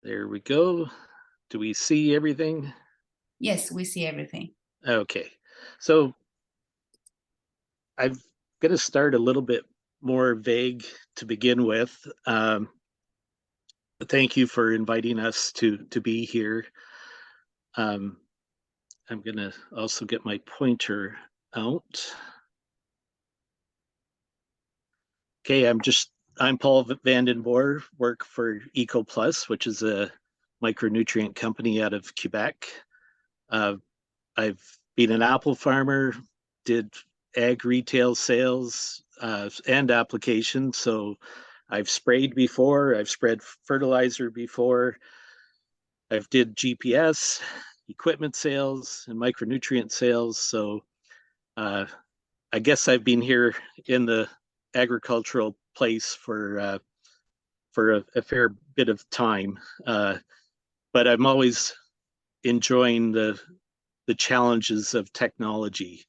There we go. Do we see everything? Yes, we see everything. Okay. So I'm going to start a little bit more vague to begin with. Thank you for inviting us to be here. Um, I'm going to also get my pointer out. Okay, I'm Paul Vandenboer, work for EcoPlus, which is a micronutrient company out of Quebec. Uh, I've been an apple farmer, did ag retail sales and application. So I've sprayed before, I've spread fertilizer before, I've did GPS, equipment sales, and micronutrient sales. So uh, I guess I've been here in the agricultural place for a fair bit of time, but I'm always enjoying the challenges of technology.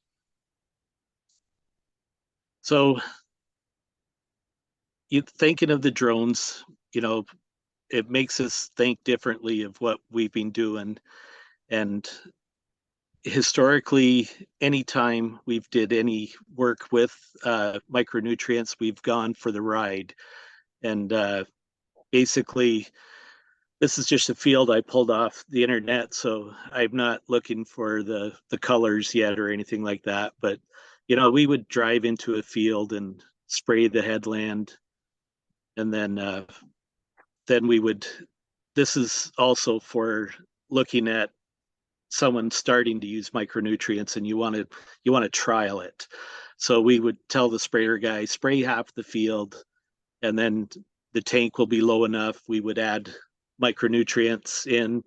So you thinking of the drones, you know, it makes us think differently of what we've been doing. And historically, anytime we've did any work with micronutrients, we've gone for the ride. And basically, this is just a field I pulled off the internet, so I'm not looking for the colors yet or anything like that. But we would drive into a field and spray the headland, and then we would. This is also for looking at someone starting to use micronutrients, and you want to trial it. So we would tell the sprayer guy, spray half the field, and then the tank will be low enough. We would add micronutrients in,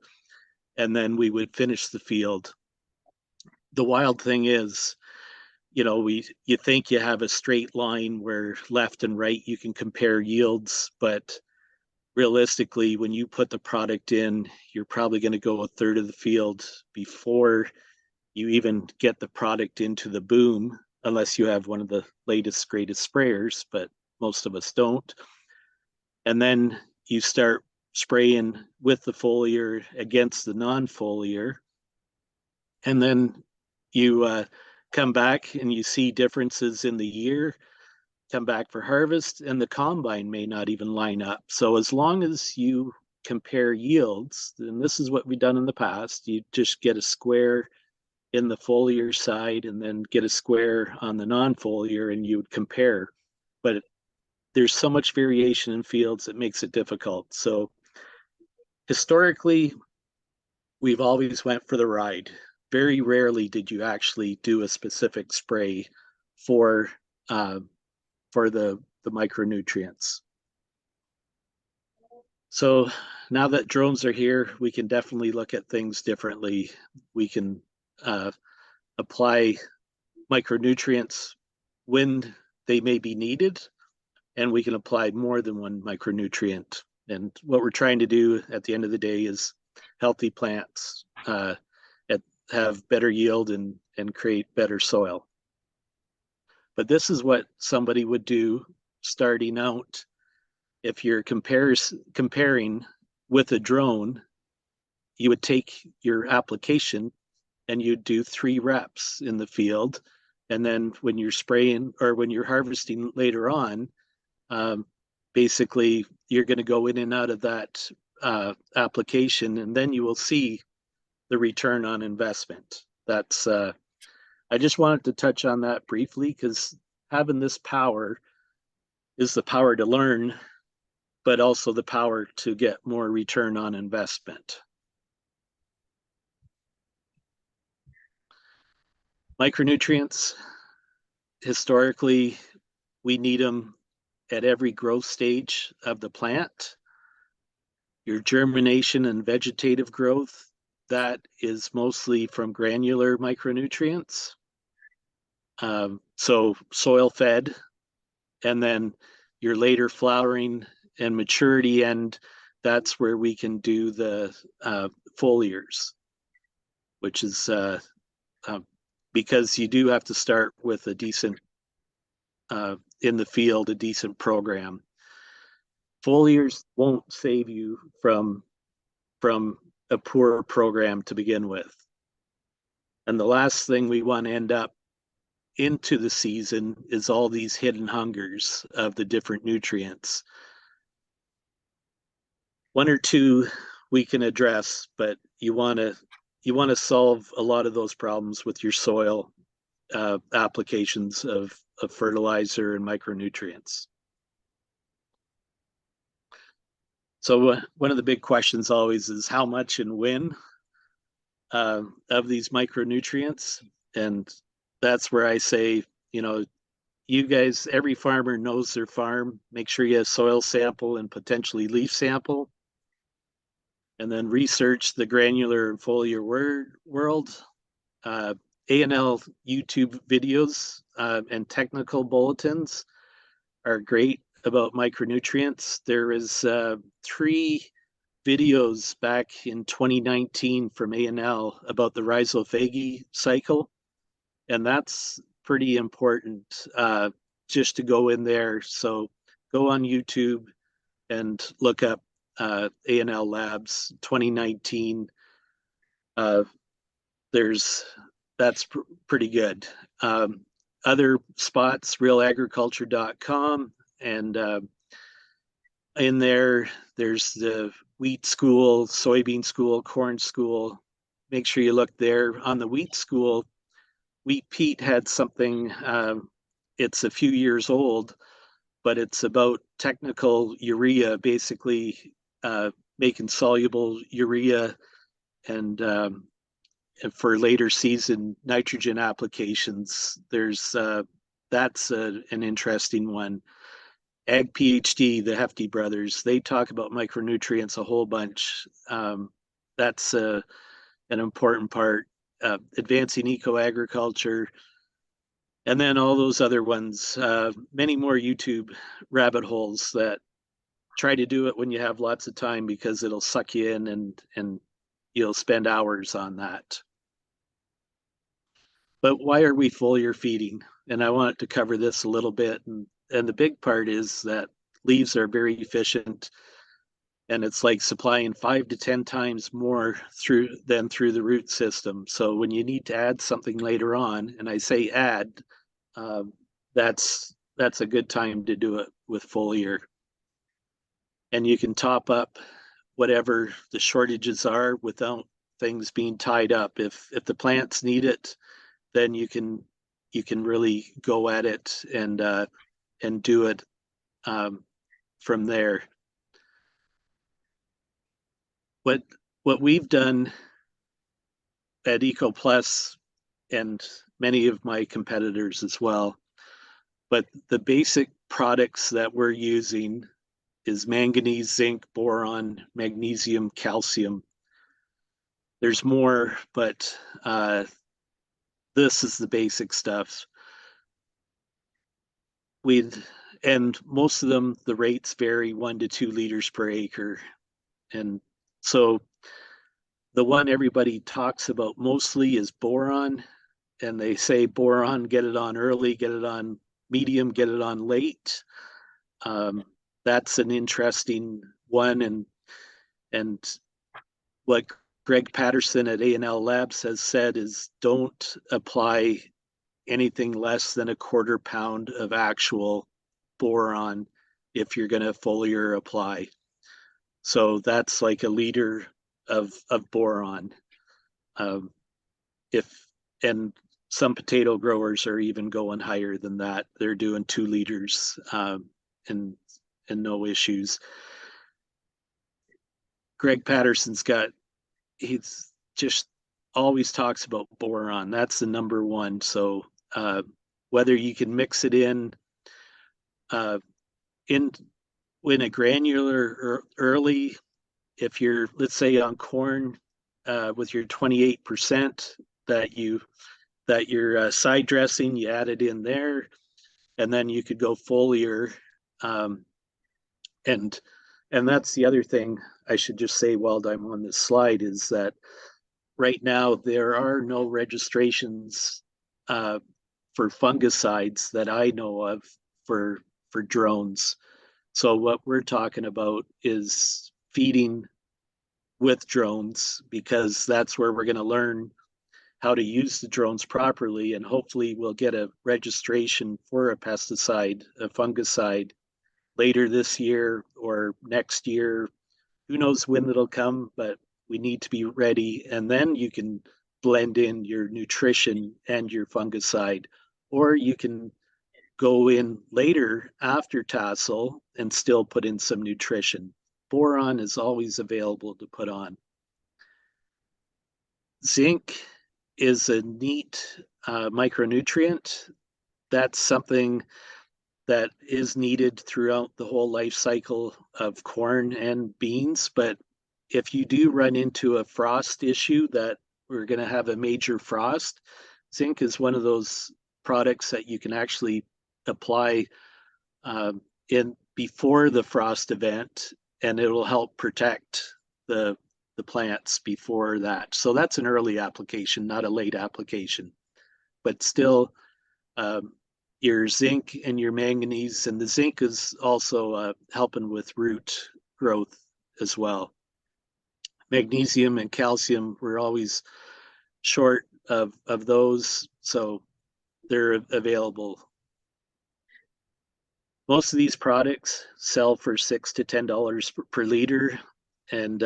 and then we would finish the field. The wild thing is, you think you have a straight line where left and right you can compare yields, but realistically, when you put the product in, you're probably going to go a third of the field before you even get the product into the boom, unless you have one of the latest, greatest sprayers, but most of us don't. And then you start spraying with the foliar against the non-foliar, and then you come back and you see differences in the year, come back for harvest, and the combine may not even line up. So as long as you compare yields, and this is what we've done in the past, you just get a square in the foliar side and then get a square on the non-foliar, and you would compare. But there's so much variation in fields that makes it difficult. So historically, we've always went for the ride. Very rarely did you actually do a specific spray for uh, for the micronutrients. So now that drones are here, we can definitely look at things differently. We can uh, apply micronutrients when they may be needed, and we can apply more than one micronutrient. And what we're trying to do at the end of the day is healthy plants have better yield and create better soil. But this is what somebody would do starting out. If you're comparing with a drone, you would take your application and you'd do 3 reps in the field. And then when you're spraying or when you're harvesting later on, um, basically you're going to go in and out of that application, and then you will see the return on investment. That's I just wanted to touch on that briefly because having this power is the power to learn, but also the power to get more return on investment. Micronutrients, historically, we need them at every growth stage of the plant. Your germination and vegetative growth, that is mostly from granular micronutrients. So soil fed, and then your later flowering and maturity end, that's where we can do the foliars, which is because you do have to start with a decent in the field, a decent program. Foliars won't save you from from a poor program to begin with. And the last thing we want to end up into the season is all these hidden hungers of the different nutrients. One or two we can address, but you want to solve a lot of those problems with your soil applications of fertilizer and micronutrients. So one of the big questions always is how much and when of these micronutrients. And that's where I say, you guys, every farmer knows their farm. Make sure you have soil sample and potentially leaf sample. And then research the granular and foliar world. A&L YouTube videos and technical bulletins are great about micronutrients. There is 3 videos back in 2019 from A&L about the rhizophagy cycle, and that's pretty important just to go in there. So go on YouTube and look up A&L Labs 2019. That's pretty good. Other spots, realagriculture.com, and in there's the wheat school, soybean school, corn school. Make sure you look there. On the wheat school, Wheat Pete had something, it's a few years old, but it's about technical urea, basically making soluble urea and for later season nitrogen applications. That's an interesting one. Ag PhD, the Hefty brothers, they talk about micronutrients a whole bunch. That's an important part. Advancing eco agriculture, and then all those other ones. Many more YouTube rabbit holes that try to do it when you have lots of time because it'll suck you in and you'll spend hours on that. But why are we foliar feeding? And I want to cover this a little bit. And the big part is that leaves are very efficient, and it's like supplying 5 to 10 times more through the root system. So when you need to add something later on, and I say add, that's a good time to do it with foliar. And you can top up whatever the shortages are without things being tied up. If the plants need it, then you can really go at it and do it from there. What we've done at EcoPlus, and many of my competitors as well, but the basic products that we're using is manganese, zinc, boron, magnesium, calcium. There's more, but this is the basic stuff. And most of them, the rates vary 1 to 2 liters per acre. And so the one everybody talks about mostly is boron. And they say boron, get it on early, get it on medium, get it on late. That's an interesting one. And what Greg Patterson at A&L Labs has said is don't apply anything less than a 1/4 pound of actual boron if you're going to foliar apply. So that's like a liter of boron. And some potato growers are even going higher than that. They're doing 2 liters and no issues. Greg Patterson's he's just always talks about boron. That's the number one. So whether you can mix it in a granular or early, if you're, let's say, on corn with your 28% that you're side dressing, you add it in there, and then you could go foliar. And that's the other thing I should just say while I'm on this slide is that right now there are no registrations for fungicides that I know of for drones. So what we're talking about is feeding with drones, because that's where we're going to learn how to use the drones properly, and hopefully we'll get a registration for a pesticide, a fungicide, later this year or next year. Who knows when it'll come, but we need to be ready. And then you can blend in your nutrition and your fungicide, or you can go in later after tassel and still put in some nutrition. Boron is always available to put on. Zinc is a neat micronutrient. That's something that is needed throughout the whole life cycle of corn and beans. But if you do run into a frost issue, that we're going to have a major frost, zinc is one of those products that you can actually apply in before the frost event, and it will help protect the plants before that. So that's an early application, not a late application. But still, your zinc and your manganese, and the zinc is also helping with root growth as well. Magnesium and calcium, we're always short of those, so they're available. Most of these products sell for $6 to $10 per liter, and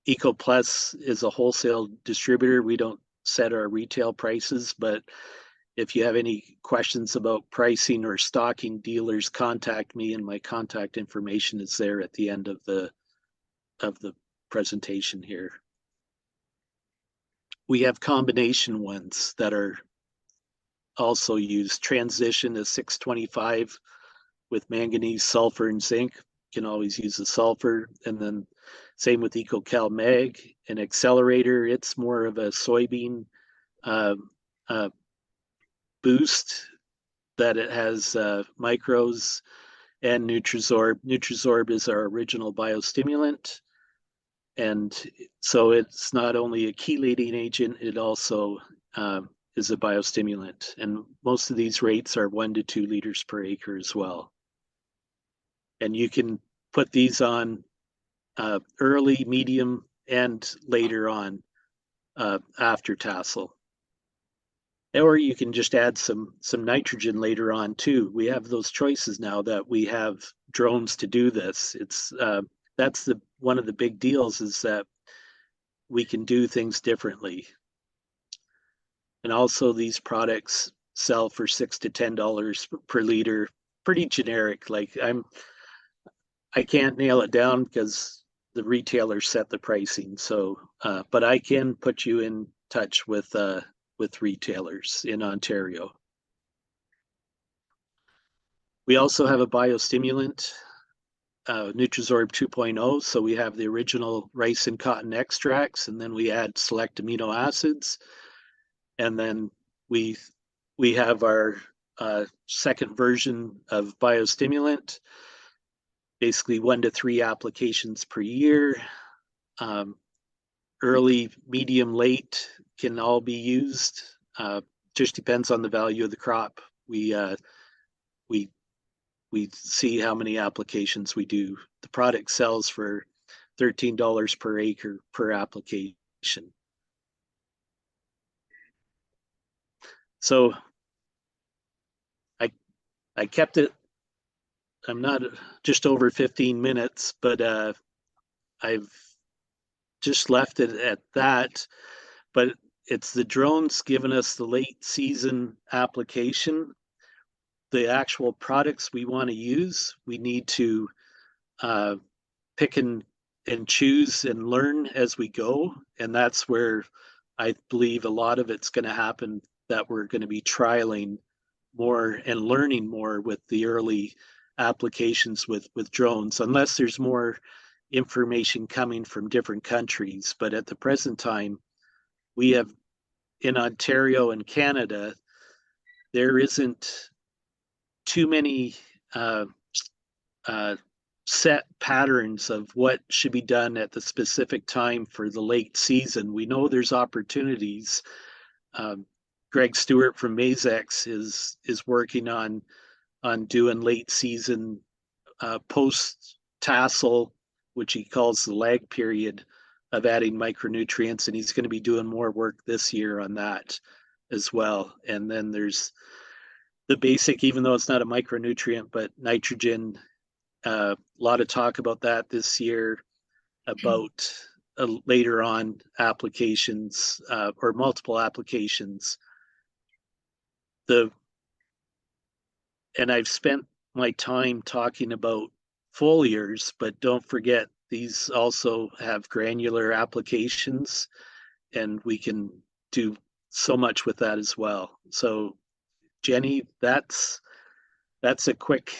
EcoPlus is a wholesale distributor. We don't set our retail prices, but if you have any questions about pricing or stocking dealers, contact me, and my contact information is there at the end of the presentation here. We have combination ones that are also used. Transition is 625 with manganese, sulfur, and zinc. You can always use the sulfur. And then same with EcoCal Mag. An accelerator, it's more of a soybean boost, that it has micros, and Nutrizorb. Nutrizorb is our original biostimulant. And so it's not only a chelating agent, it also is a biostimulant. And most of these rates are 1 to 2 liters per acre as well. And you can put these on early, medium, and later on after tassel. Or you can just add some nitrogen later on too. We have those choices now that we have drones to do this. It's that's one of the big deals, is that we can do things differently. And also these products sell for $6 to $10 per liter. Pretty generic. Like I can't nail it down because the retailer set the pricing. So, but I can put you in touch with retailers in Ontario. We also have a biostimulant, Nutrizorb 2.0. So we have the original rice and cotton extracts, and then we add select amino acids. And then we have our second version of biostimulant, basically 1 to 3 applications per year. Early, medium, late can all be used. Just depends on the value of the crop. We see how many applications we do. The product sells for $13 per acre per application. So I kept it. I'm not just over 15 minutes, but I've just left it at that. But it's the drones giving us the late season application. The actual products we want to use, we need to pick and choose and learn as we go. And that's where I believe a lot of it's going to happen, that we're going to be trialing more and learning more with the early applications with drones, unless there's more information coming from different countries. But at the present time, we have in Ontario and Canada, there isn't too many set patterns of what should be done at the specific time for the late season. We know there's opportunities. Greg Stewart from Mazex is working on doing late season post tassel, which he calls the lag period, of adding micronutrients, and he's going to be doing more work this year on that as well. And then there's the basic, even though it's not a micronutrient, but nitrogen. A lot of talk about that this year, about later on applications or multiple applications. And I've spent my time talking about foliars, but don't forget these also have granular applications, and we can do so much with that as well. So Jenny, that's a quick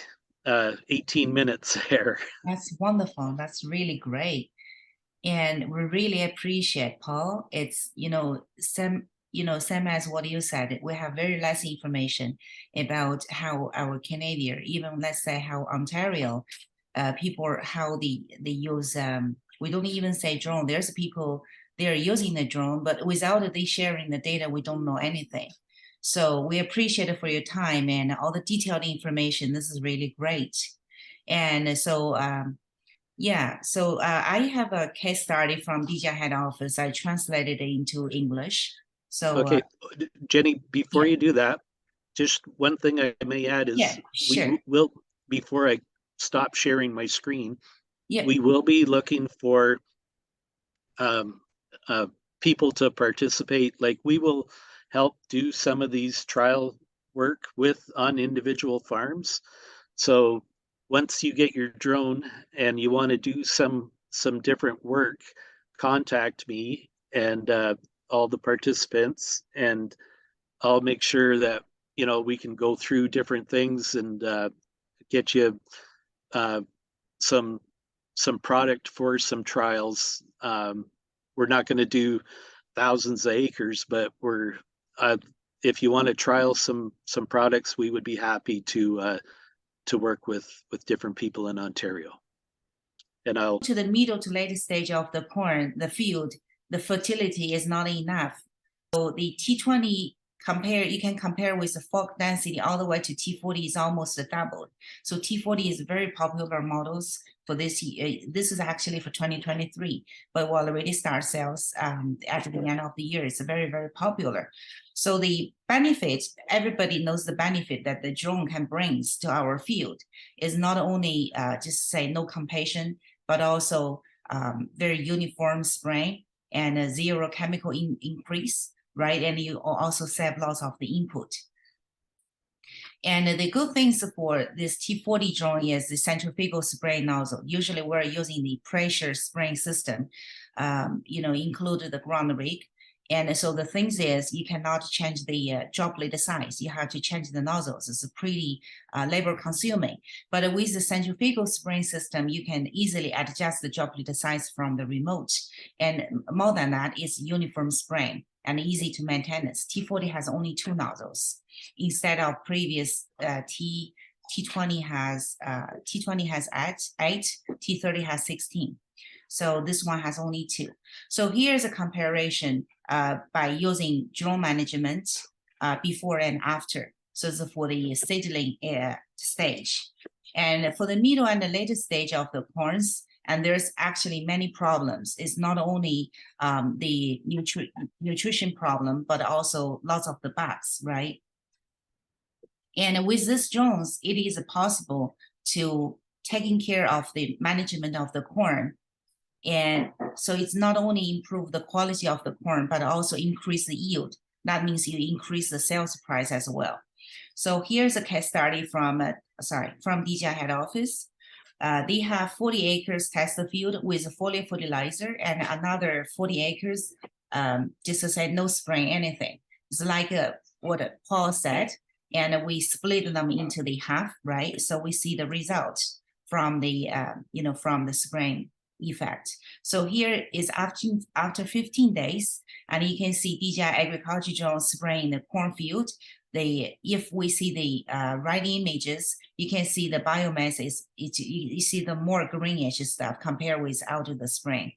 18 minutes there. That's wonderful. That's really great. And we really appreciate, Paul. It's, same as what you said, we have very less information about how our Canadian, even let's say how Ontario, people, how they use, we don't even say drone. There's people, they're using the drone, but without they sharing the data, we don't know anything. So we appreciate it for your time and all the detailed information. This is really great. And so, I have a case study from DJI head office. I translated it into English. So okay, Jenny, before yeah. you do that, just one thing I may add is sure. we will, before I stop sharing my screen, Yeah. we will be looking for people to participate. Like, we will help do some of these trial work on individual farms. So once you get your drone and you want to do some different work, contact me and all the participants, and I'll make sure that we can go through different things and get you some product for some trials. We're not going to do thousands of acres, but we're if you want to trial some products, we would be happy to work with different people in Ontario. And I'll to the middle to late stage of the corn, the field, the fertility is not enough. So the T20 you can compare with the fork density all the way to T40 is almost doubled. So T40 is very popular models for this year. This is actually for 2023, but we'll already start sales at the end of the year. It's very, very popular. So the benefit, everybody knows the benefit that the drone can bring to our field is not only just say no compassion, but also very uniform spraying and zero chemical increase, right? And you also save lots of the input. And the good things for this T40 drone is the centrifugal spraying nozzle. Usually we're using the pressure spraying system, include the ground rig. And so the thing is, you cannot change the droplet size. You have to change the nozzles. It's pretty labor consuming. But with the centrifugal spraying system, you can easily adjust the droplet size from the remote. And more than that, it's uniform spraying and easy to maintain. T40 has only 2 nozzles instead of previous T20 has 8, T30 has 16. So this one has only 2. So here's a comparison by using drone management before and after. So it's for the seedling stage. And for the middle and the later stage of the corns, and there's actually many problems. It's not only the nutrition problem, but also lots of the bugs, right? And with these drones, it is possible to taking care of the management of the corn. And so it's not only improve the quality of the corn, but also increase the yield. That means you increase the sales price as well. So here's a case study from DJI head office. They have 40 acres test field with foliar fertilizer and another 40 acres, just to say no spraying anything. It's like what Paul said, and we split them into the half, right? So we see the result from the, from the spraying effect. So here is after 15 days, and you can see DJI agriculture drone spraying the cornfield. If we see the right images, you can see the biomass you see the more greenish stuff compared with out of the spring.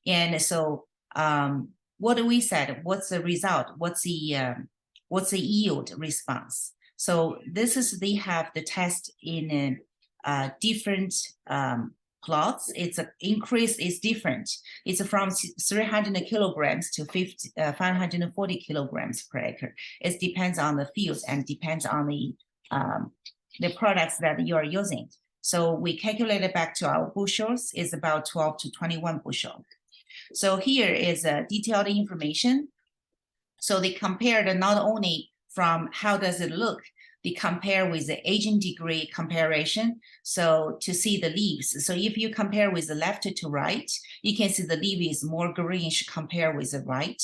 And so what we said, what's the result? What's the yield response? So this is, they have the test in different plots, its increase is different. It's from 300 kilograms to 540 kilograms per acre. It depends on the fields and depends on the products that you are using. So we calculated back to our bushels is about 12 to 21 bushel. So here is detailed information. So they compared not only from how does it look, they compare with the aging degree comparison. So to see the leaves. So if you compare with the left to right, you can see the leaf is more greenish compared with the right.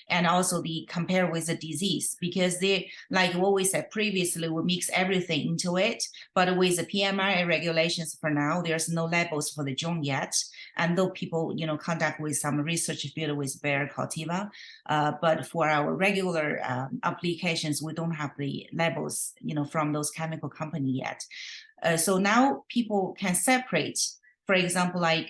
And also the compare with the disease, because they, like what we said previously, we mix everything into it. But with the PMI regulations for now, there's no labels for the drone yet. And though people, conduct with some research field with Bayer Cultiva, but for our regular applications, we don't have the labels, from those chemical company yet. So now people can separate, for example, like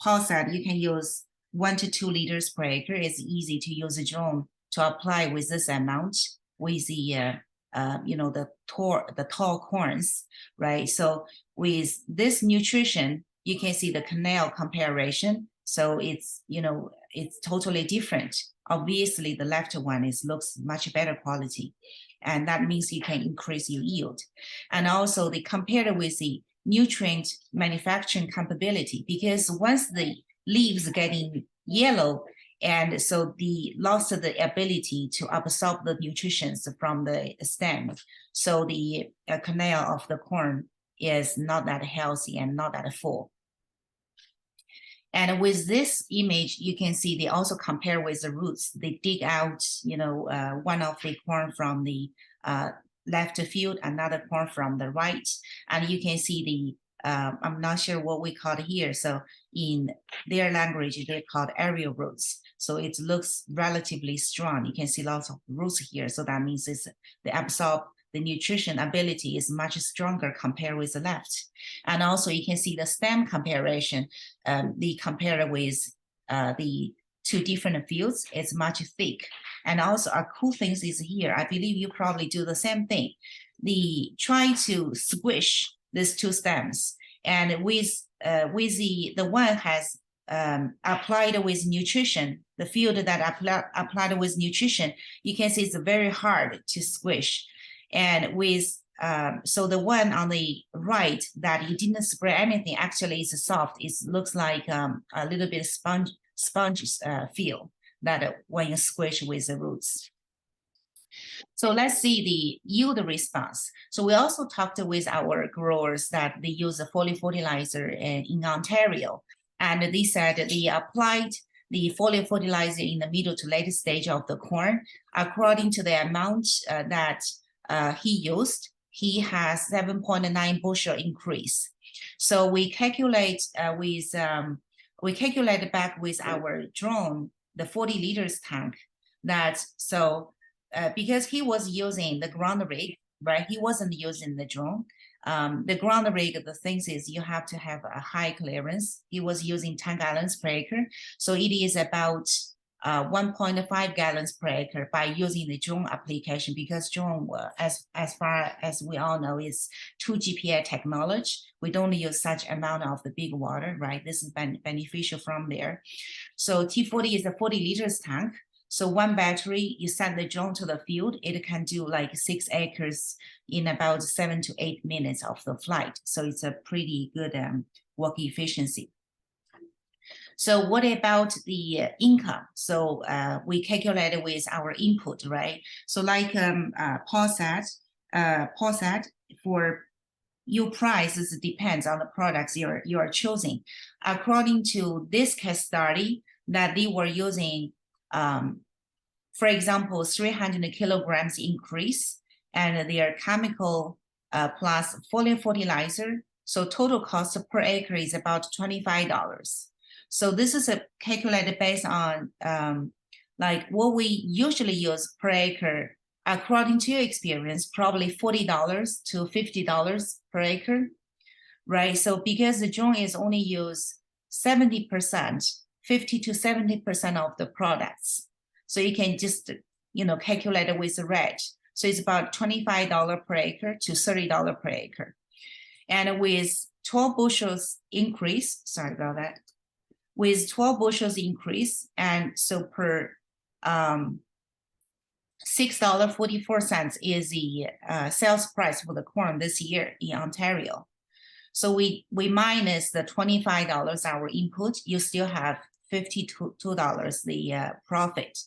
Paul said, you can use 1 to 2 liters per acre. It's easy to use a drone to apply with this amount with the the tall corns, right? So with this nutrition, you can see the canal comparison. So it's it's totally different. Obviously, the left one looks much better quality, and that means you can increase your yield. And also, they compared with the nutrient manufacturing capability, because once the leaves getting yellow, and so the loss of the ability to absorb the nutrition from the stem, so the canal of the corn is not that healthy and not that full. And with this image, you can see they also compare with the roots. They dig out, one of the corn from the left field, another corn from the right, and you can see the I'm not sure what we call it here. So in their language, they're called aerial roots. So it looks relatively strong. You can see lots of roots here. So that means they absorb the nutrition ability is much stronger compared with the left. And also you can see the stem comparison. They compare with the 2 different fields. It's much thick. And also a cool thing is here. I believe you probably do the same thing. They try to squish these 2 stems, and with the one has applied with nutrition, the field that applied with nutrition, you can see it's very hard to squish. And with so the one on the right that you didn't spray anything, actually it's soft. It looks like a little bit sponge feel that when you squish with the roots. So let's see the yield response. So we also talked with our growers that they use a foliar fertilizer in Ontario, and they said they applied the foliar fertilizer in the middle to late stage of the corn. According to the amount that he used, he has 7.9 bushel increase. So we calculate back with our drone the 40 liters tank. That so. Because he was using the ground rig, right? He wasn't using the drone. The ground rig, the things is you have to have a high clearance. He was using 10 gallons per acre. So it is about 1.5 gallons per acre by using the drone application, because drone, as far as we all know, is 2 GPA technology. We don't use such amount of the big water, right? This is beneficial from there. So T40 is a 40 liters tank. So one battery, you send the drone to the field, it can do like 6 acres in about 7 to 8 minutes of the flight. So it's a pretty good work efficiency. So what about the income? So we calculated with our input, right? So like Paul said, for your prices depends on the products you are choosing. According to this case study that they were using, for example, 300 kilograms increase, and their chemical plus foliar fertilizer. So total cost per acre is about $25. So this is calculated based on like what we usually use per acre. According to your experience, probably $40 to $50 per acre, right? So because the drone is only used 70%, 50 to 70% of the products. So you can just, calculate it with the rate. So it's about $25 per acre to $30 per acre. And with 12 bushels increase, sorry about that, with 12 bushels increase, and so per $6.44 is the sales price for the corn this year in Ontario. So we minus the $25 our input, you still have $52 the profit.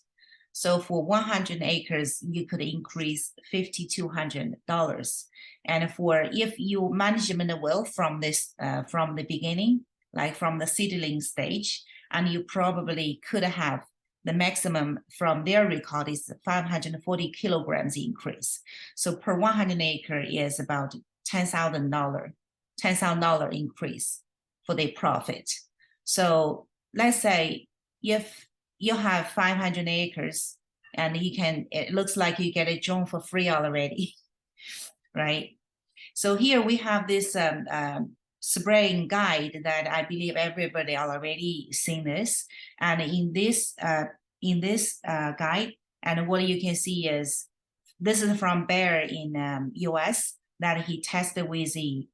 So for 100 acres, you could increase $5,200. And for if you management well from this from the beginning, like from the seedling stage, and you probably could have the maximum from their record is 540 kilograms increase. So per 100 acre is about $10,000 increase for the profit. So let's say if you have 500 acres and it looks like you get a drone for free already, right? So here we have this spraying guide that I believe everybody already seen this. And in this guide, and what you can see is, this is from Bear in US that he tested with the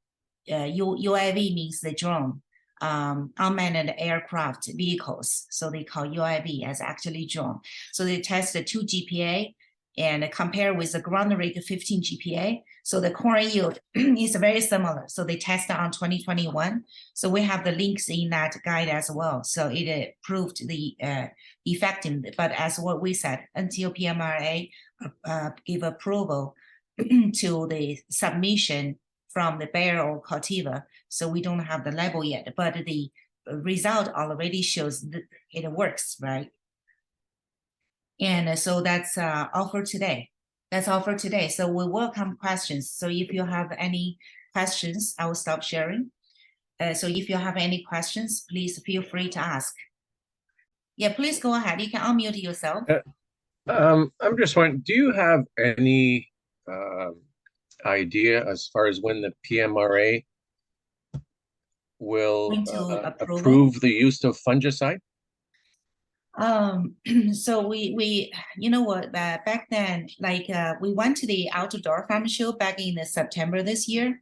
UAV means the drone, unmanned aircraft vehicles. So they call UAV as actually drone. So they tested 2 GPA and compare with the ground rig 15 GPA. So the corn yield is very similar. So they tested on 2021. So we have the links in that guide as well. So it proved the effectiveness. But as what we said, until PMRA give approval to the submission from the Bayer or Corteva, so we don't have the label yet, but the result already shows that it works, right? And so that's all for today. That's all for today. So we welcome questions. So if you have any questions, I will stop sharing. So if you have any questions, please feel free to ask. Yeah, please go ahead. You can unmute yourself. I'm just wondering, do you have any idea as far as when the PMRA will approve the use of fungicide? So we you know what, back then, like we went to the outdoor farm show back in September this year,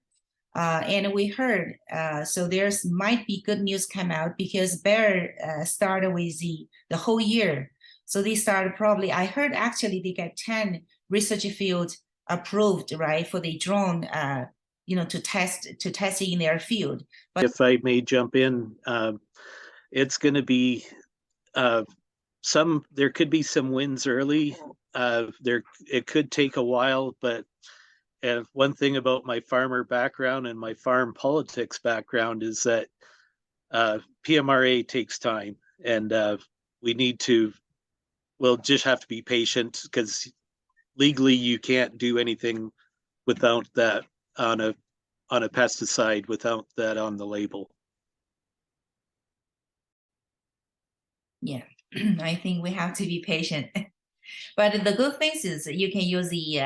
and we heard so there's might be good news come out because Bayer started with the whole year. So they started probably, I heard actually they get 10 research fields approved, right, for the drone, you know, to test in their field. But if I may jump in, it's going to be there could be some wins early. It could take a while, but one thing about my farmer background and my farm politics background is that PMRA takes time, and we'll just have to be patient because legally you can't do anything without that on a pesticide, without that on the label. Yeah, I think we have to be patient. But the good thing is you can use the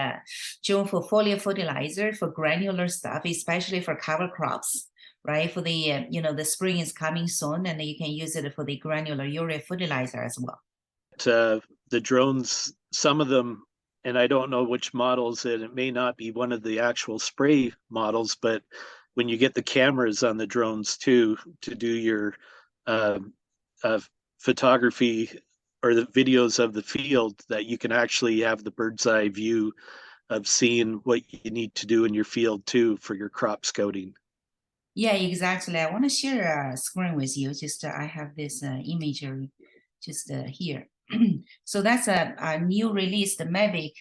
drone for foliar fertilizer for granular stuff, especially for cover crops, right? For the, you know, the spring is coming soon, and you can use it for the granular urea fertilizer as well. The drones, some of them, and I don't know which models, and it may not be one of the actual spray models, but when you get the cameras on the drones too, to do your photography or the videos of the field, that you can actually have the bird's eye view of seeing what you need to do in your field too for your crop scouting. Yeah, exactly. I want to share a screen with you. Just I have this imagery just here. So that's a new release, the Mavic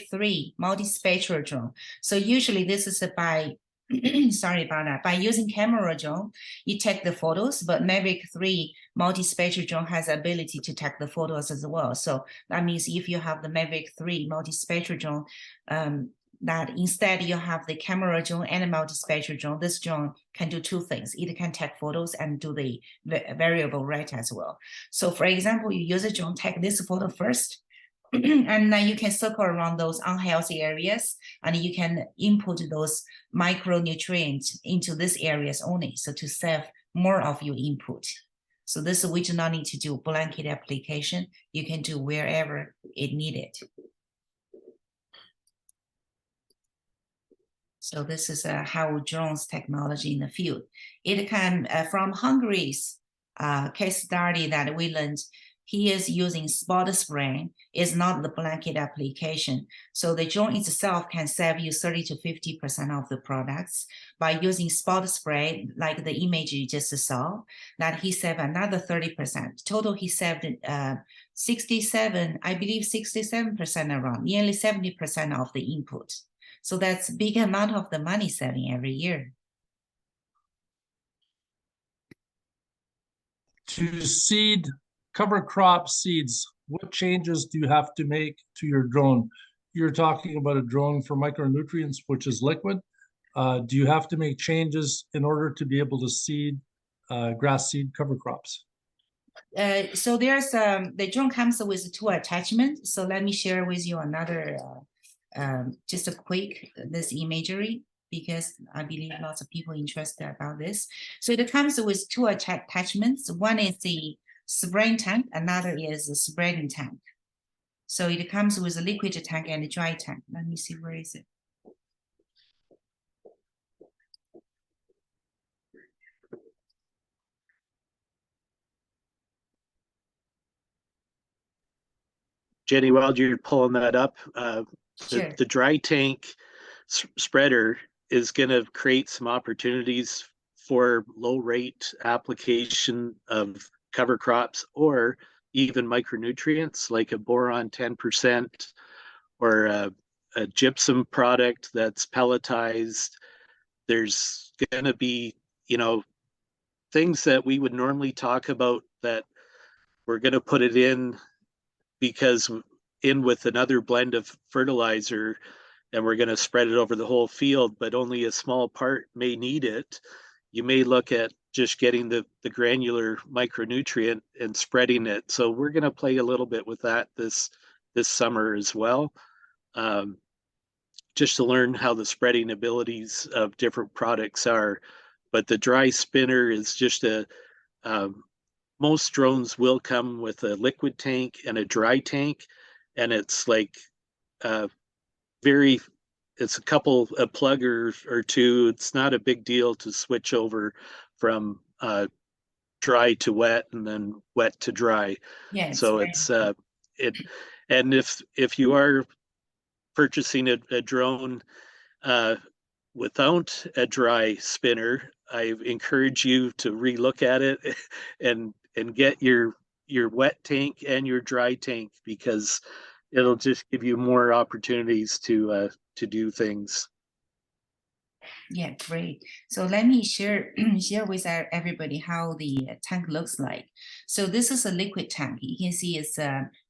3 multi-spectral drone. So usually this is by sorry about that. By using camera drone, you take the photos, but Mavic 3 multi-spectral drone has the ability to take the photos as well. So that means if you have the Mavic 3 multi-spectral drone, that instead you have the camera drone and a multi-spectral drone, this drone can do two things. It can take photos and do the variable rate as well. So for example, you use a drone, take this photo first, and then you can circle around those unhealthy areas, and you can input those micronutrients into these areas only, so to save more of your input. So this we do not need to do blanket application. You can do wherever it needed. So this is how drones technology in the field. It can, from Hungary's case study that we learned, he is using spot spraying. It's not the blanket application. So the drone itself can save you 30 to 50% of the products by using spot spray, like the image you just saw, that he saved another 30%. Total, he saved 67, I believe 67% around, nearly 70% of the input. So that's a big amount of the money saving every year. To seed cover crop seeds, what changes do you have to make to your drone? You're talking about a drone for micronutrients, which is liquid. Do you have to make changes in order to be able to seed grass seed cover crops? So there's the drone comes with two attachments. So let me share with you another, just a quick this imagery, because I believe lots of people interested about this. So it comes with two attachments. One is the spraying tank, another is the spreading tank. So it comes with a liquid tank and a dry tank. Let me see, where is it? Jenny, while you're pulling that up, Sure. the dry tank spreader is going to create some opportunities for low rate application of cover crops or even micronutrients like a boron 10% or a gypsum product that's pelletized. There's going to be, things that we would normally talk about that we're going to put it in because in with another blend of fertilizer and we're going to spread it over the whole field, but only a small part may need it. You may look at just getting the granular micronutrient and spreading it. So we're going to play a little bit with that this summer as well, just to learn how the spreading abilities of different products are. But the dry spinner is just most drones will come with a liquid tank and a dry tank, and it's like it's a plug or two. It's not a big deal to switch over from dry to wet and then wet to dry. Yes. So it's and if you are purchasing a drone without a dry spinner, I encourage you to relook at it and get your wet tank and your dry tank, because it'll just give you more opportunities to do things. Yeah, great. So let me share with everybody how the tank looks like. So this is a liquid tank. You can see it's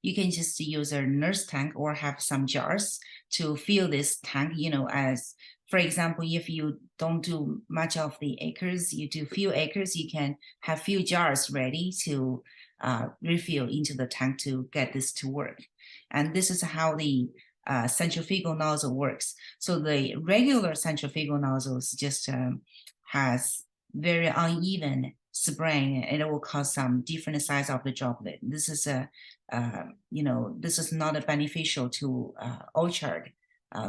you can just use a nurse tank or have some jars to fill this tank. As for example, if you don't do much of the acres, you do few acres, you can have few jars ready to refill into the tank to get this to work. And this is how the centrifugal nozzle works. So the regular centrifugal nozzles just has very uneven spraying, and it will cause some different size of the droplet. This is this is not beneficial to orchard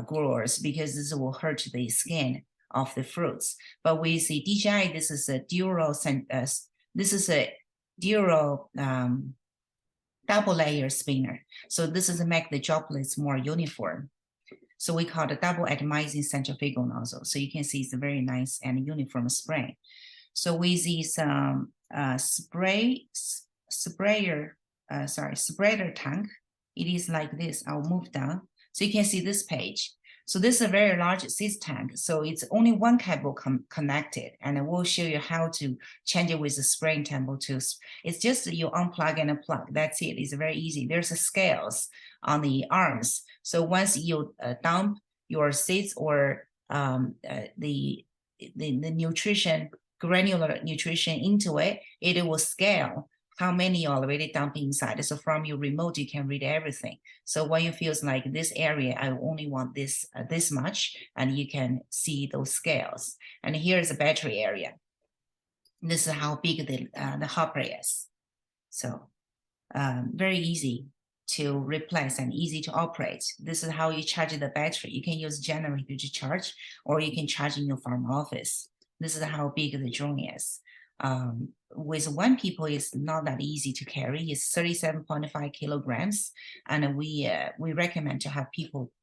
growers, because this will hurt the skin of the fruits. But with the DJI, this is a dual double layer spinner. So this is to make the droplets more uniform. So we call it double atomizing centrifugal nozzle. So you can see it's a very nice and uniform spray. So with this spreader tank, it is like this. I'll move down. So you can see this page. So this is a very large seed tank. So it's only one cable connected, and I will show you how to change it with the spraying tempo too. It's just you unplug and plug. That's it. It's very easy. There's a scales on the arms. So once you dump your seeds or the nutrition, granular nutrition into it, it will scale how many you already dump inside. So from your remote, you can read everything. So when you feel like this area, I only want this this much, and you can see those scales. And here's the battery area. This is how big the hopper is. So very easy to replace and easy to operate. This is how you charge the battery. You can use generator to charge, or you can charge in your farm office. This is how big the drone is. With one people, it's not that easy to carry. It's 37.5 kilograms, and we recommend to have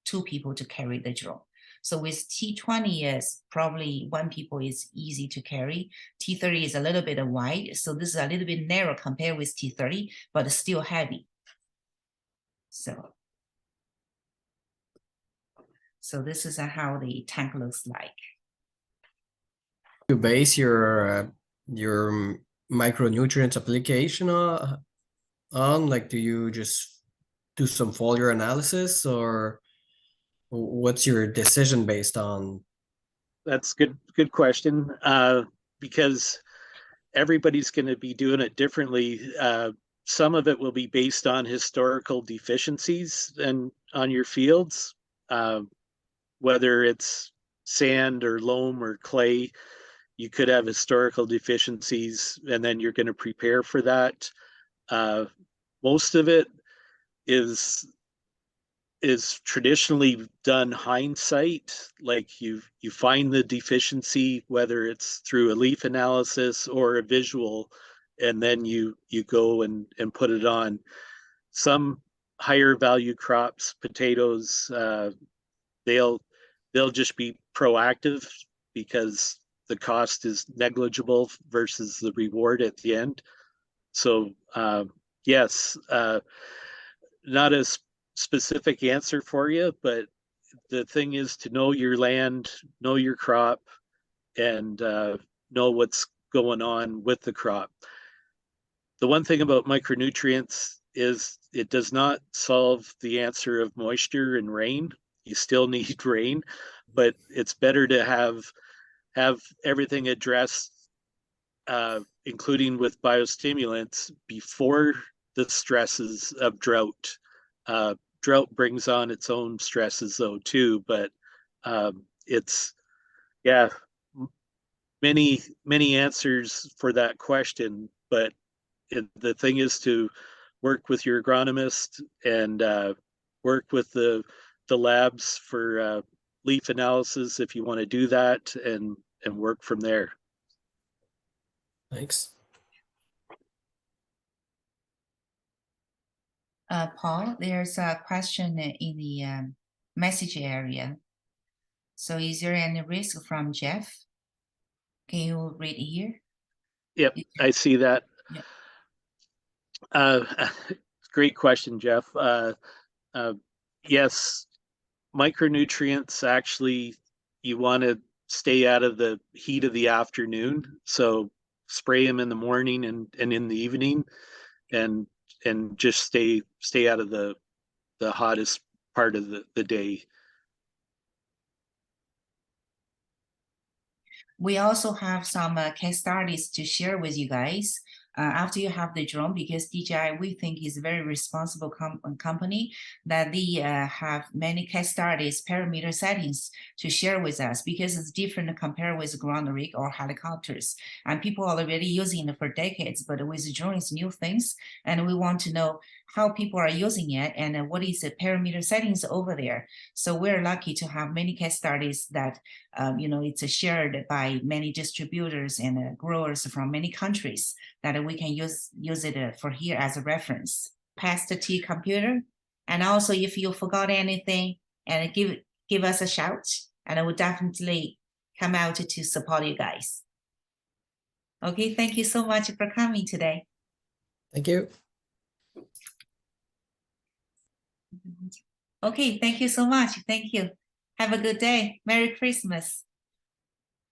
two people to carry the drone. So with T20 is probably one people is easy to carry. T30 is a little bit wide, so this is a little bit narrow compared with T30, but still heavy. So this is how the tank looks like. You base your micronutrients application on? Like, do you just do some foliar analysis, or what's your decision based on? That's good question. Because everybody's going to be doing it differently. Some of it will be based on historical deficiencies and on your fields, whether it's sand or loam or clay. You could have historical deficiencies, and then you're going to prepare for that. Most of it is traditionally done hindsight, like you find the deficiency, whether it's through a leaf analysis or a visual, and then you go and put it on. Some higher value crops, potatoes, they'll just be proactive because the cost is negligible versus the reward at the end. So yes, not as specific answer for you, but the thing is to know your land, know your crop, and know what's going on with the crop. The one thing about micronutrients is it does not solve the answer of moisture and rain. You still need rain, but it's better to have everything addressed, including with biostimulants, before the stresses of drought. Drought brings on its own stresses though too, but it's, yeah, many answers for that question. But the thing is to work with your agronomist and work with the labs for leaf analysis if you want to do that, and work from there. Thanks. Paul, there's a question in the message area. So is there any risk from Jeff? Can you read here? Yep, I see that. Yep. Great question, Jeff. Yes, micronutrients, actually, you want to stay out of the heat of the afternoon. So spray them in the morning and in the evening, and just stay out of the hottest part of the day. We also have some case studies to share with you guys after you have the drone, because DJI, we think, is a very responsible company, that they have many case studies, parameter settings to share with us, because it's different compared with ground rig or helicopters. And people are already using it for decades, but with drones, new things. And we want to know how people are using it and what is the parameter settings over there. So we're lucky to have many case studies that it's shared by many distributors and growers from many countries, that we can use it for here as a reference. Pass the T computer, and also if you forgot anything, and give us a shout, and I will definitely come out to support you guys. Okay, thank you so much for coming today. Thank you. Okay, thank you so much. Thank you. Have a good day. Merry Christmas.